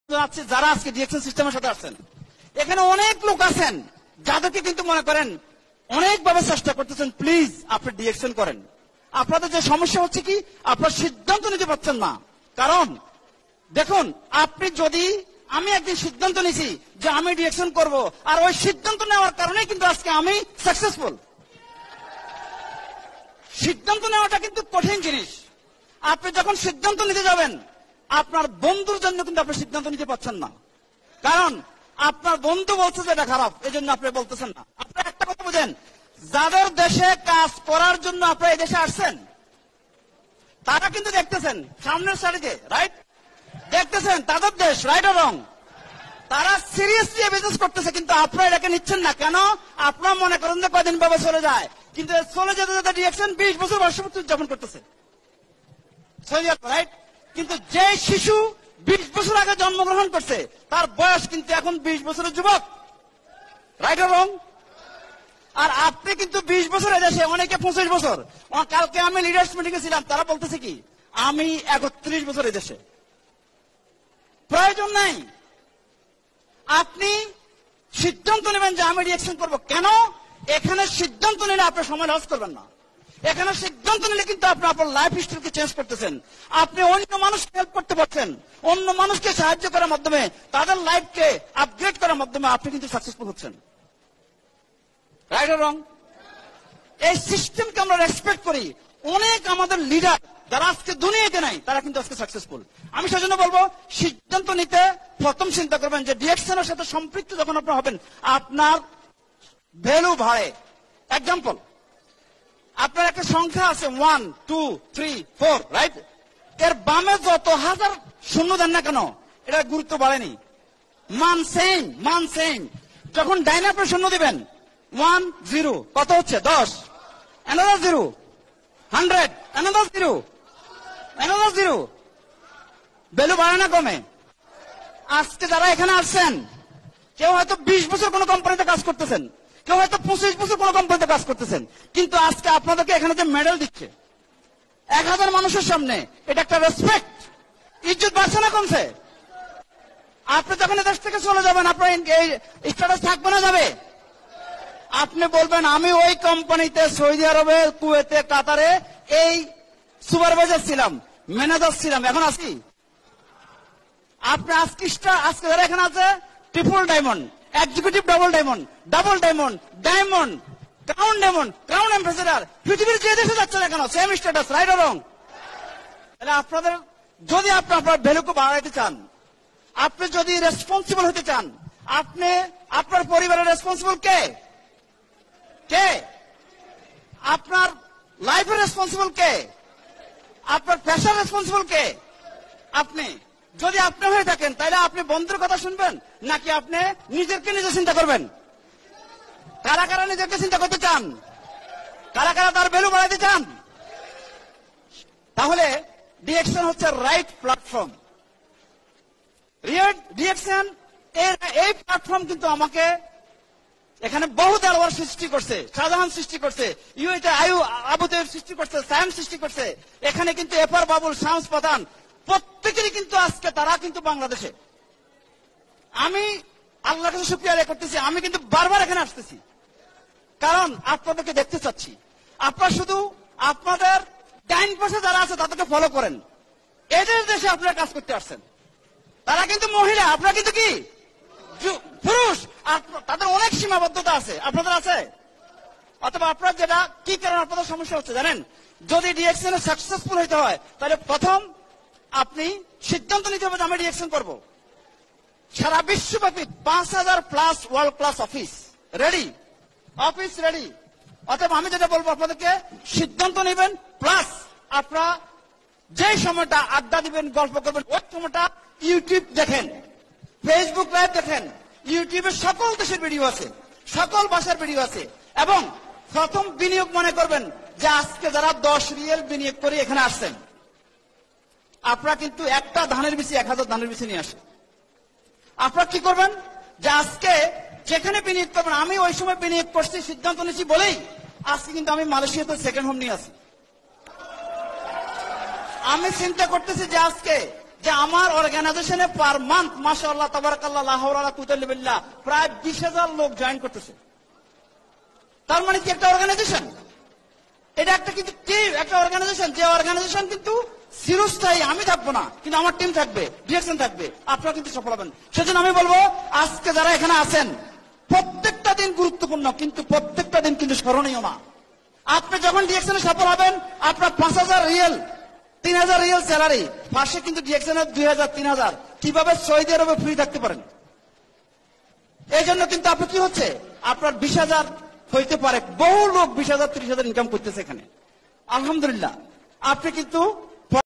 আছে যারা আজকে ডিএকশন সিস্টেমের সাথে আসছেন, এখানে অনেক লোক আছেন যাদেরকে কিন্তু মনে করেন অনেকভাবে চেষ্টা করতেছেন, প্লিজ আপনি ডিএকশন করেন। আপনাদের যে সমস্যা হচ্ছে কি, আপনার সিদ্ধান্ত নিতে পারছেন না। কারণ দেখুন, আপনি যদি, আমি একদিন সিদ্ধান্ত নিয়েছি যে আমি ডিএকশন করব, আর ওই সিদ্ধান্ত নেওয়ার কারণে কিন্তু আজকে আমি সাকসেসফুল। সিদ্ধান্ত নেওয়াটা কিন্তু কঠিন জিনিস। আপনি যখন সিদ্ধান্ত নিতে যাবেন, আপনার বন্ধুর জন্য কিন্তু আপনি সিদ্ধান্ত নিতে পারছেন না, কারণ আপনার বন্ধু বলছে যে এটা খারাপ, এই জন্য আপনি বলতেছেন না। আপনি একটা কথা বুঝেন, যাদের দেশে কাজ করার জন্য আপনি এই দেশে আসছেন, তারা কিন্তু দেখতেছেন সামনের সারিতে, রাইট, দেখতেছেন তাদের দেশ, রাইট আর রং, তারা সিরিয়াসলি বিজনেস করতেছে, কিন্তু আপনারা এটাকে নিচ্ছেন না কেন? আপনারা মনে করেন যে কদিন ভাবে চলে যায়, কিন্তু চলে যেতে যেতে ডিরেকশন 20 বছর বর্ষপূর্তি উদযাপন করতেছে, রাইট। কিন্তু যে শিশু 20 বছর আগে জন্মগ্রহণ করছে, তার বয়স কিন্তু এখন 20 বছরের যুবক, রাইট আর রং। আর আপনি কিন্তু 20 বছর এদেশে, অনেকে 25 বছর। কালকে আমি লিডার্স মিটিংয়ে ছিলাম, তারা বলতেছে কি আমি 31 বছর এদেশে। প্রয়োজন নাই। আপনি সিদ্ধান্ত নেবেন যে আমি ডিরেকশন করব। কেন? এখানে সিদ্ধান্ত নিলে আপনি সময় লস করবেন না। এখানে সিদ্ধান্ত নিলে কিন্তু আপনি আপনার লাইফ হিস্ট্রিকে চেঞ্জ করতেছেন। আপনি অন্য মানুষকে হেল্প করতে পারছেন, অন্য মানুষকে সাহায্য করার মাধ্যমে, তাদের লাইফকে আপগ্রেড করার মাধ্যমে আপনি কিন্তু সাকসেসফুল হচ্ছেন, রাইট আর রং। এই সিস্টেমকে আমরা রেসপেক্ট করি। অনেক আমাদের লিডার যারা আজকে দুনিয়াতে নাই, তারা কিন্তু আজকে সাকসেসফুল। আমি সেজন্য বলবো, সিদ্ধান্ত নিতে প্রথম চিন্তা করবেন যে ডিরেকশনের সাথে সম্পৃক্ত যখন আপনি হবেন, আপনার ভ্যালু বাড়ে। এক্সাম্পল, আপনার একটা সংখ্যা আছে 1 2 3 4, রাইট, এর বামে যত হাজার শূন্য দেন না কেন, এটা গুরুত্ব বাড়েনি, মান সেম। যখন ডাইনে আপনি শূন্য দিবেন, 1 0, কত হচ্ছে? 10, another 0, 100, another 0, ভ্যালু বাড়ে না কমে? আজকে যারা এখানে আসছেন, কেউ হয়তো 20 বছর কোন কোম্পানিতে কাজ করতেছেন, কেউ হয়তো 25 বছর কোন কোম্পানিতে কাজ করতেছেন, কিন্তু আজকে আপনাদেরকে এখানে যে মেডেল দিচ্ছে 1000 মানুষের সামনে, এটা একটা রেসপেক্ট, ইজ্জত বাড়ছে না কমছে? আপনি যখন দেশ থেকে চলে যাবেন, আপনার এই স্ট্যাটাস থাকবে না যাবে? আপনি বলবেন আমি ওই কোম্পানিতে সৌদি আরবে, কুয়েতে, কাতারে এই সুপারভাইজার ছিলাম, ম্যানেজার ছিলাম, এখন আছি। আপনি আজকে যারা এখানে আছে, triple diamond, executive double diamond, crown ambassador, পৃথিবীর যে দেশে যাচ্ছে না কেন সেম স্ট্যাটাস, রাইট আর রং। তাহলে আপনাদের যদি আপনি আপনার ভ্যালুকে বাড়াইতে চান, আপনি যদি রেসপন্সিবল হতে চান, আপনি আপনার পরিবারের রেসপন্সিবল কে? আপনার লাইফের রেসপন্সিবল কে? আপনার পেশার রেসপন্সিবল কে? আপনি। যদি আপনি হয়ে থাকেন, তাহলে আপনি বন্ধুর কথা শুনবেন নাকি আপনি নিজেকে নিজে চিন্তা করবেন? কারা কারা নিজেকে চিন্তা করতে চান? কারা কারা তার ভ্যালু বাড়াইতে চান? তাহলে ডিরেকশন হচ্ছে রাইট প্ল্যাটফর্ম। ডিরেকশন এই প্ল্যাটফর্ম কিন্তু আমাকে এখানে বহু দেওয়ার সৃষ্টি করছে, শাহজাহান সৃষ্টি করছে, ইউএতে আবু তৈব সৃষ্টি করছে, সায়েম সৃষ্টি করছে, এখানে কিন্তু এফআর বাবুল, শামস প্রধান, প্রত্যেকেরই কিন্তু আজকে তারা কিন্তু বাংলাদেশে। আমি আল্লাহর কাছে শুকরিয়া আদায় করতেছি, আমি কিন্তু বারবার এখানে আসতেছি, কারণ আপনাদেরকে দেখতে চাচ্ছি। আপনারা শুধু আপনাদের ডাইন পাশে যারা আছে তাদেরকে ফলো করেন। এদের দেশে আপনারা কাজ করতে আসছেন, তারা কিন্তু মহিলা, আপনারা কিন্তু কি পুরুষ, আর তাদের অনেক সীমাবদ্ধতা আছে, আপনাদের আছে। অথবা আপনার যেটা কি কারণ আপনাদের সমস্যা হচ্ছে জানেন? যদি ডিরেকশনে সাকসেসফুল হইতে হয়, তাহলে প্রথম আপনি সিদ্ধান্ত নিতে হবে যে আমি ডিরেকশন করব। সারা বিশ্বব্যাপী 5000+ ওয়ার্ল্ড ক্লাস অফিস রেডি। অথবা আমি যেটা বলবো, আপনাদেরকে সিদ্ধান্ত নেবেন, প্লাস আপনারা যে সময়টা আড্ডা দিবেন, গল্প করবেন, ওই সময়টা ইউটিউব দেখেন, ফেসবুক লাইভ দেখেন, ইউটিউবে সকল দেশের ভিডিও আছে, সকল ভাষার ভিডিও আছে। এবং প্রথম বিনিয়োগ মনে করবেন যে আজকে যারা 10 রিয়েল বিনিয়োগ করে এখানে আসছেন, আপনারা কিন্তু একটা ধানের বিচি 1000 ধানের বিচি নিয়ে আসে। আপনারা কি করবেন যে আজকে যেখানে বিনিয়োগ করবেন, আমি ওই সময় বিনিয়োগ করছি, সিদ্ধান্ত নিয়েছি বলেই আজকে কিন্তু আমি মালয়েশিয়াতে সেকেন্ড হোম নিয়ে আসি। আমি চিন্তা করতেছি যে আজকে যে আমার অর্গানাইজেশনে পার মান্থ মাশাআল্লাহ তাবারাকাল্লাহ লা হাওলা ওয়ালা কুওয়াতা ইল্লা বিল্লাহ প্রায় 20,000 লোক জয়েন করতেছে। তার মানে কি একটা অর্গানাইজেশন, এটা একটা কিন্তু টিম, একটা অর্গানাইজেশন, যে অর্গানাইজেশন কিন্তু চিরস্থায়ী। আমি থাকবো না, কিন্তু আমার টিম থাকবে, ডিরেকশন থাকবে, আপনারা কিন্তু সফল হবেন। সেজন্য আমি বলবো আজকে যারা এখানে আছেন প্রত্যেকটা দিন গুরুত্বপূর্ণ, কিন্তু প্রত্যেকটা দিন কিন্তু স্মরণীয় না। আপনি যখন ডিরেকশনে সফল হবেন আপনার 5,000 রিয়েল 3,000 রিয়েল স্যালারি, পাশে কিন্তু ডিরেকশনের 2,000 3,000, কিভাবে সৌদি আরবে ফ্রি থাকতে পারেন? এই জন্য কিন্তু আপনি কি হচ্ছে আপনার 20,000 হইতে পারে, বহু লোক 20,000 30,000 ইনকাম করতেছে এখানে। আলহামদুলিল্লাহ আপনি কিন্তু